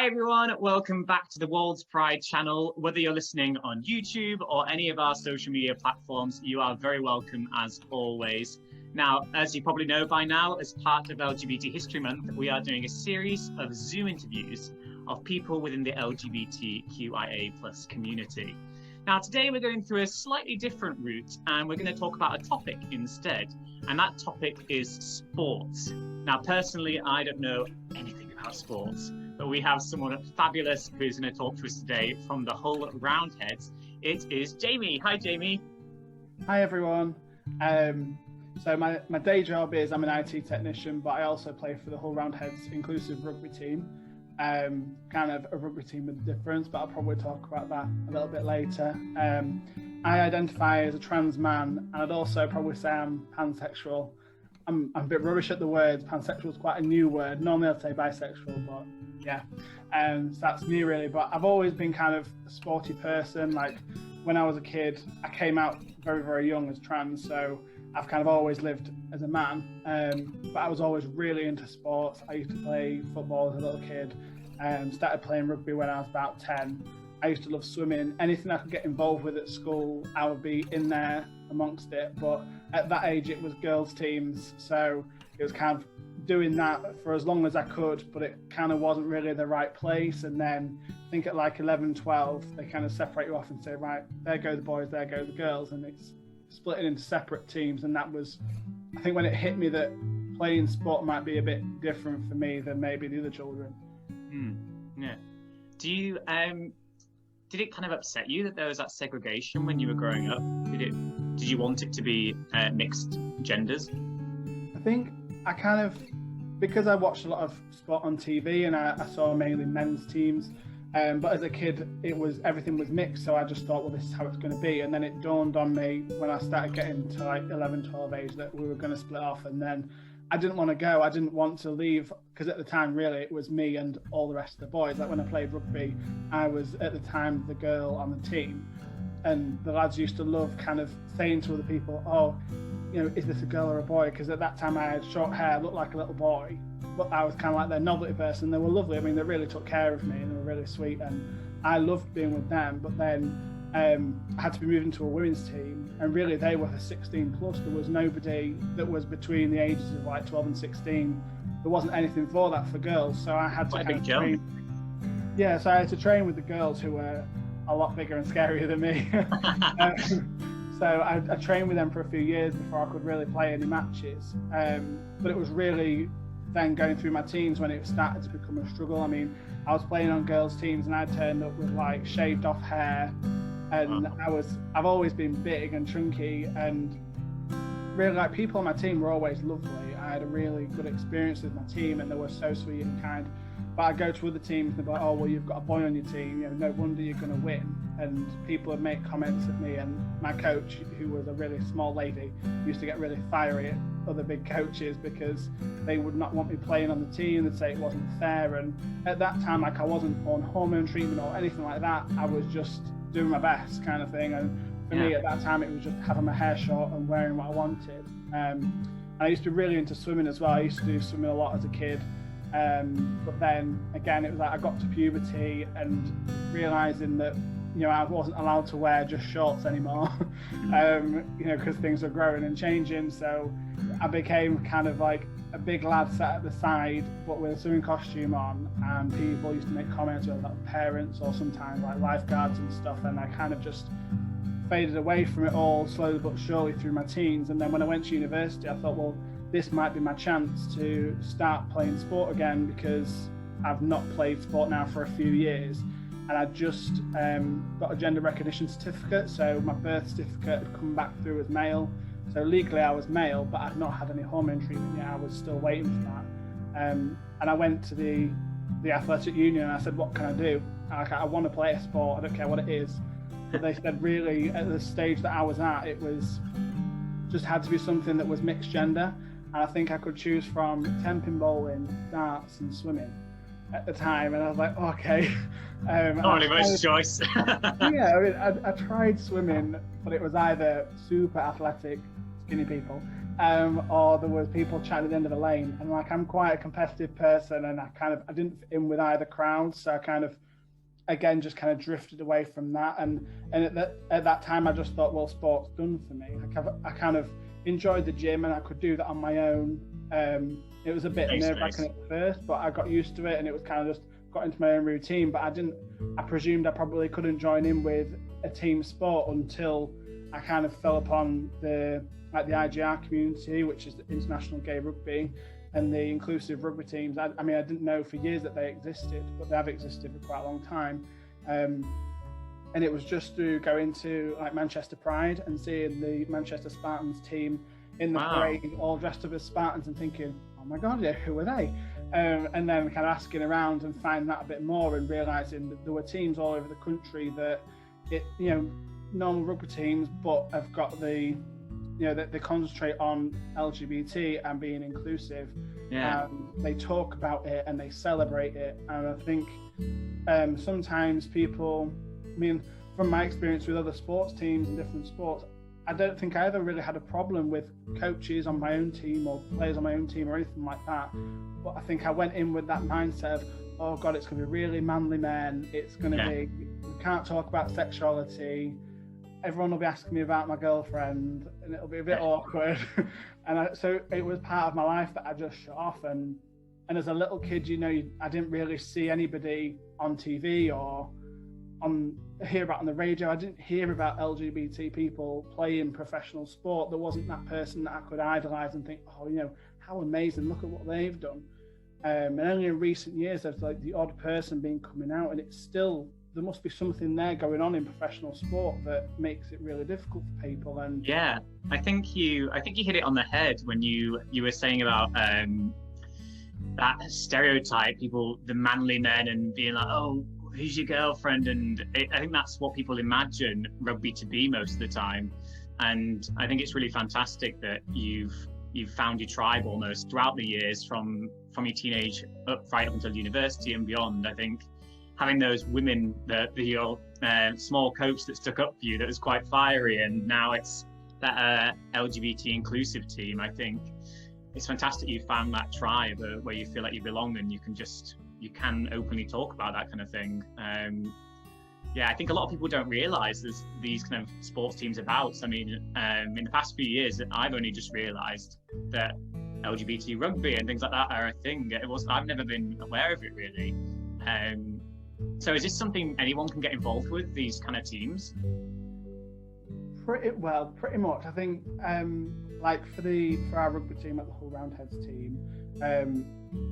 Hi everyone, welcome back to the Wolds Pride channel. Whether you're listening on YouTube or any of our social media platforms, you are very welcome as always. Now, as you probably know by now, as part of LGBT History Month, we are doing a series of Zoom interviews of people within the LGBTQIA+ community. Now, today we're going through a slightly different route and we're going to talk about a topic instead. And that topic is sports. Now, personally, I don't know anything about sports, but we have someone fabulous who's going to talk to us today from the Hull Roundheads. It is Jamie. Hi, Jamie. Hi, everyone. So my day job is I'm an IT technician, but I also play for the Hull Roundheads inclusive rugby team. Kind of a rugby team with a difference, but I'll probably talk about that a little bit later. I identify as a trans man, and I'd also probably say I'm pansexual. I'm a bit rubbish at the words. Pansexual is quite a new word. Normally I'd say bisexual, but yeah. So that's me really. But I've always been kind of a sporty person. Like when I was a kid, I came out very, very young as trans, so I've kind of always lived as a man. But I was always really into sports. I used to play football as a little kid. Started playing rugby when I was about 10. I used to love swimming. Anything I could get involved with at school, I would be in there amongst it. But at that age, it was girls' teams. So it was kind of doing that for as long as I could, but it kind of wasn't really the right place. And then I think at like 11, 12, they kind of separate you off and say, right, there go the boys, there go the girls. And it's splitting into separate teams. And that was, I think when it hit me that playing sport might be a bit different for me than maybe the other children. Yeah. Did it kind of upset you that there was that segregation when you were growing up? Did you want it to be mixed genders? I think I kind of, because I watched a lot of sport on TV and I saw mainly men's teams, but as a kid everything was mixed, so I just thought, well, this is how it's going to be. And then it dawned on me when I started getting to like 11, 12 age that we were going to split off, and then I didn't want to go. I didn't want to leave because at the time, really, it was me and all the rest of the boys. Like when I played rugby, I was at the time the girl on the team, and the lads used to love kind of saying to other people, "Oh, you know, is this a girl or a boy?" Because at that time I had short hair, looked like a little boy, but I was kind of like their novelty person. They were lovely. I mean, they really took care of me and they were really sweet, and I loved being with them. But then I had to be moved into a women's team, and really they were for 16 plus. There was nobody that was between the ages of like 12 and 16. There wasn't anything for that for girls, so I had to kind of train. Yeah, so I had to train with the girls who were a lot bigger and scarier than me. So I trained with them for a few years before I could really play any matches. But it was really then going through my teens when it started to become a struggle. I mean, I was playing on girls' teams and I turned up with like shaved off hair. And I've always been big and chunky, and really like people on my team were always lovely. I had a really good experience with my team and they were so sweet and kind. But I go to other teams and they're like, "Oh, well, you've got a boy on your team, you know, no wonder you're going to win." And people would make comments at me, and my coach, who was a really small lady, used to get really fiery at other big coaches because they would not want me playing on the team. They'd say it wasn't fair. And at that time, like I wasn't on hormone treatment or anything like that. I was just doing my best kind of thing. And for me at that time, it was just having my hair short and wearing what I wanted. I used to be really into swimming as well. I used to do swimming a lot as a kid. But then again, it was like I got to puberty and realizing that, you know, I wasn't allowed to wear just shorts anymore, you know, because things were growing and changing. So I became kind of like a big lad sat at the side, but with a swimming costume on, and people used to make comments about parents or sometimes like lifeguards and stuff. And I kind of just faded away from it all slowly but surely through my teens. And then when I went to university, I thought, well, this might be my chance to start playing sport again, because I've not played sport now for a few years. And I just got a gender recognition certificate, so my birth certificate had come back through as male. So legally I was male, but I'd not had any hormone treatment yet. I was still waiting for that. And I went to the athletic union and I said, "What can I do? I want to play a sport, I don't care what it is." But they said really at the stage that I was at, it was just had to be something that was mixed gender. And I think I could choose from 10-pin bowling, darts and swimming at the time. And I was like, okay. Only most choice. Yeah, I mean, I tried swimming, but it was either super athletic, skinny people, or there was people chatting at the end of the lane. And like, I'm quite a competitive person, and I didn't fit in with either crowd, so I kind of, again, just kind of drifted away from that. And at that time, I just thought, well, sport's done for me. I kind of enjoyed the gym, and I could do that on my own. It was a bit nerve-wracking at first, but I got used to it, and it was kind of just got into my own routine. But I presumed I probably couldn't join in with a team sport until I kind of fell upon the IGR community, which is the International Gay Rugby, and the inclusive rugby teams. I mean, I didn't know for years that they existed, but they have existed for quite a long time. And it was just through going to like Manchester Pride and seeing the Manchester Spartans team in the parade, all dressed up as Spartans, and thinking, oh my God, yeah, who are they? And then kind of asking around and finding that a bit more, and realising that there were teams all over the country that, normal rugby teams, but have got they concentrate on LGBT and being inclusive. Yeah. They talk about it and they celebrate it. And I think sometimes people, I mean, from my experience with other sports teams and different sports, I don't think I ever really had a problem with coaches on my own team or players on my own team or anything like that. But I think I went in with that mindset of, oh God, it's going to be really manly men. It's going to be, we can't talk about sexuality. Everyone will be asking me about my girlfriend, and it'll be a bit awkward. And so it was part of my life that I just shut off. And as a little kid, I didn't really see anybody on TV or hear about on the radio. I didn't hear about LGBT people playing professional sport. There wasn't that person that I could idolize and think, oh, how amazing, look at what they've done. And only in recent years, there's like the odd person being coming out, and it's still, there must be something there going on in professional sport that makes it really difficult for people. And yeah, I think you hit it on the head when you were saying about that stereotype, people, the manly men, and being like, oh, who's your girlfriend? And I think that's what people imagine rugby to be most of the time. And I think it's really fantastic that you've found your tribe almost throughout the years, from your teenage right up until university and beyond. I think having those women, your small coach that stuck up for you, that was quite fiery, and now it's that LGBT inclusive team. I think it's fantastic you found that tribe where you feel like you belong, and you can openly talk about that kind of thing. I think a lot of people don't realise there's these kind of sports teams about. I mean, in the past few years, I've only just realised that LGBT rugby and things like that are a thing. I've never been aware of it really. So is this something anyone can get involved with, these kind of teams? Pretty much. I think like for our rugby team at the Hull Roundheads team,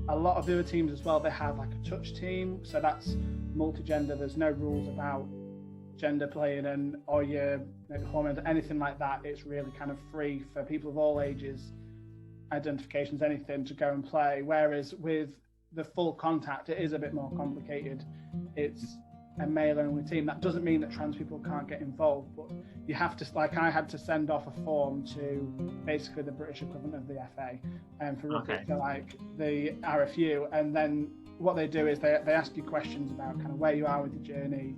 a lot of the other teams as well, they have like a touch team, so that's multi-gender. There's no rules about gender playing or your hormones, anything like that. It's really kind of free for people of all ages, identifications, anything, to go and play. Whereas with the full contact, it is a bit more complicated. It's a male-only team. That doesn't mean that trans people can't get involved, but you have to, like, I had to send off a form to basically the British equivalent of the FA, for rugby, to like the RFU, and then what they do is they ask you questions about kind of where you are with your journey,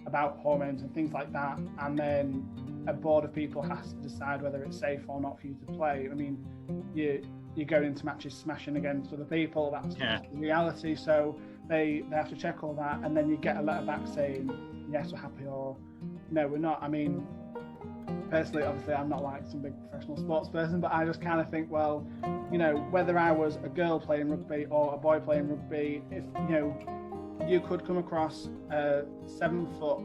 about hormones and things like that, and then a board of people has to decide whether it's safe or not for you to play. I mean, you go into matches smashing against other people, that's the reality. So they have to check all that, and then you get a letter back saying yes, we're happy, or no, we're not. I mean, personally, obviously I'm not like some big professional sports person, but I just kind of think, well, whether I was a girl playing rugby or a boy playing rugby, if you could come across a 7 foot,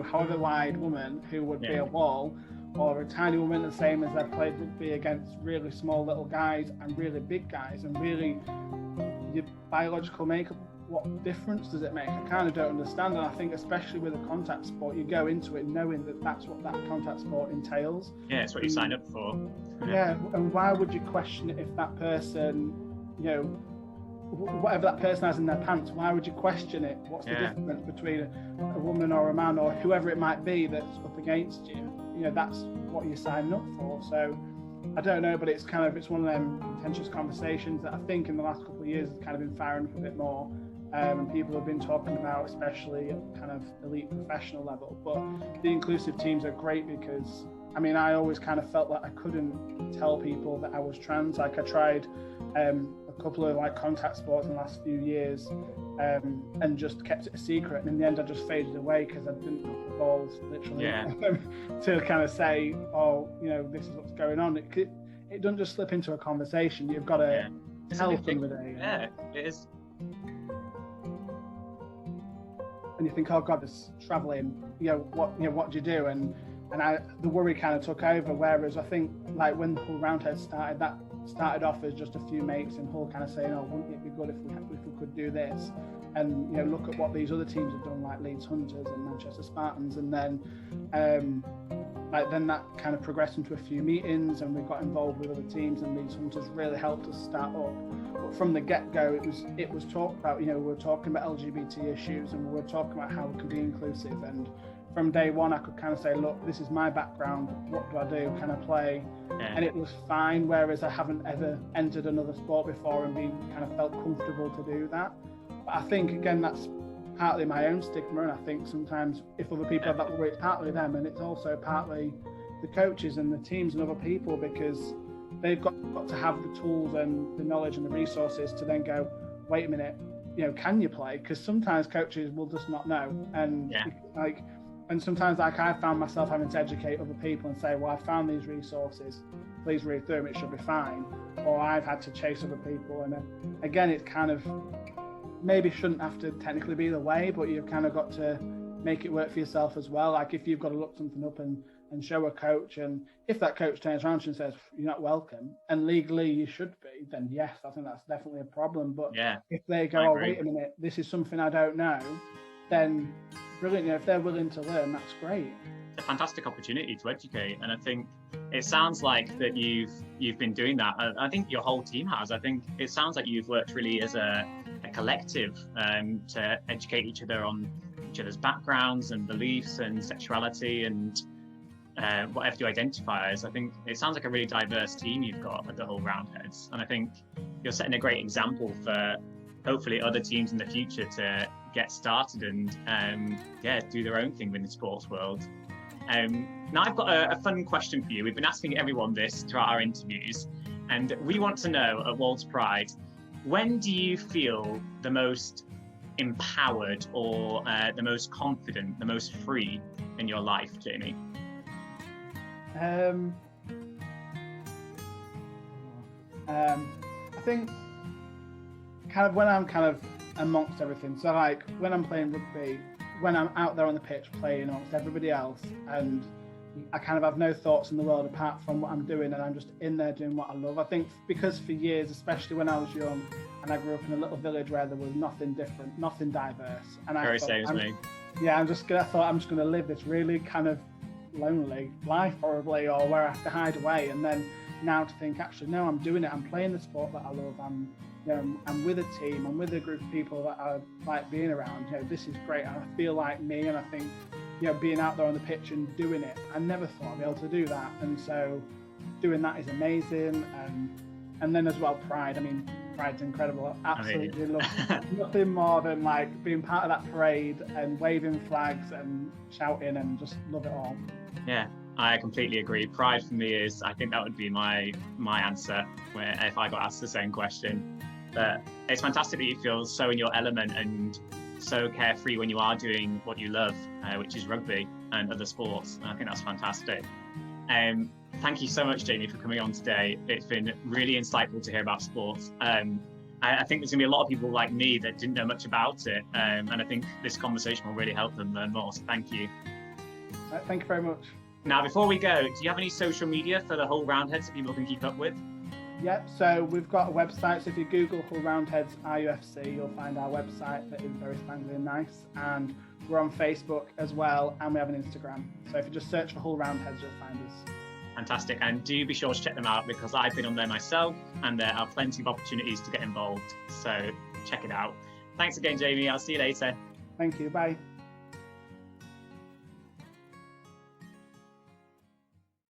however wide woman who would be a wall, or a tiny woman, the same as I've played rugby against really small little guys and really big guys, and really your biological makeup, what difference does it make? I kind of don't understand. And I think especially with a contact sport, you go into it knowing that that's what that contact sport entails. Yeah, it's what you sign up for. Yeah, and why would you question it if that person, whatever that person has in their pants, why would you question it? What's the difference between a woman or a man or whoever it might be that's up against you? That's what you're signing up for. So I don't know, but it's one of them contentious conversations that I think in the last couple of years has kind of been firing up a bit more. And people have been talking about, especially at kind of elite professional level. But the inclusive teams are great because I mean, I always kind of felt like I couldn't tell people that I was trans. Like I tried a couple of like contact sports in the last few years and just kept it a secret. And in the end, I just faded away because I didn't have the balls, literally, to kind of say, oh, you know, this is what's going on. It doesn't just slip into a conversation. You've got to tell somebody. Yeah, it is. And you think, oh God, this traveling, what do you do? And the worry kind of took over. Whereas I think like when Hull Roundheads started, that started off as just a few mates in Hull kind of saying, oh, wouldn't it be good if we could do this? And look at what these other teams have done, like Leeds Hunters and Manchester Spartans. And then then that kind of progressed into a few meetings, and we got involved with other teams, and Leeds Hunters really helped us start up. But from the get-go, it was talked about, we were talking about LGBT issues, and we were talking about how we can be inclusive. And from day one, I could kind of say, look, this is my background. What do I do? Can I play? And it was fine. Whereas I haven't ever entered another sport before and kind of felt comfortable to do that. But I think, again, that's partly my own stigma. And I think sometimes if other people have that worry, it's partly them. And it's also partly the coaches and the teams and other people, because they've got to have the tools and the knowledge and the resources to then go, wait a minute, can you play? Because sometimes coaches will just not know. And and sometimes I found myself having to educate other people and say, well, I found these resources, please read through them, it should be fine. Or I've had to chase other people. And again, it's kind of, maybe shouldn't have to technically be the way, but you've kind of got to make it work for yourself as well. Like if you've got to look something up and show a coach, and if that coach turns around and says, you're not welcome, and legally you should be, then yes, I think that's definitely a problem. But if they go, oh, wait a minute, this is something I don't know, then brilliant. If they're willing to learn, that's great. It's a fantastic opportunity to educate, and I think it sounds like that you've been doing that. I think your whole team has. I think it sounds like you've worked really as a collective to educate each other on each other's backgrounds and beliefs and sexuality and whatever you identify as. I think it sounds like a really diverse team you've got at the Hull Roundheads, and I think you're setting a great example for hopefully other teams in the future to get started and do their own thing within the sports world. Now I've got a fun question for you. We've been asking everyone this throughout our interviews, and we want to know at Wolds Pride, when do you feel the most empowered or the most confident, the most free in your life, Jamie? I think kind of when I'm kind of amongst everything. So like when I'm playing rugby, when I'm out there on the pitch playing amongst everybody else, and I kind of have no thoughts in the world apart from what I'm doing, and I'm just in there doing what I love. I think because for years, especially when I was young, and I grew up in a little village where there was nothing different, nothing diverse. And Very same as me. Yeah, I thought I'm just going to live this really kind of lonely life, probably, or where I have to hide away. And then now to think, actually, no, I'm doing it. I'm playing the sport that I love. I'm with a team. I'm with a group of people that I like being around. This is great. And I feel like me. And I think, being out there on the pitch and doing it, I never thought I'd be able to do that. And so doing that is amazing. And then as well, pride. I mean, pride's incredible. I absolutely love nothing more than like being part of that parade and waving flags and shouting, and just love it all. Yeah, I completely agree. Pride for me is, I think that would be my answer if I got asked the same question. But it's fantastic that you feel so in your element and so carefree when you are doing what you love, which is rugby and other sports. And I think that's fantastic. Thank you so much, Jamie, for coming on today. It's been really insightful to hear about sports. I think there's going to be a lot of people like me that didn't know much about it, and I think this conversation will really help them learn more. So thank you. Thank you very much. Now, before we go, do you have any social media for the Hull Roundheads that people can keep up with? Yep, so we've got a website. So if you Google Hull Roundheads RUFC, you'll find our website that is very spangly and nice. And we're on Facebook as well, and we have an Instagram. So if you just search for Hull Roundheads, you'll find us. Fantastic, and do be sure to check them out, because I've been on there myself and there are plenty of opportunities to get involved, so check it out. Thanks again, Jamie. I'll see you later. Thank you. Bye.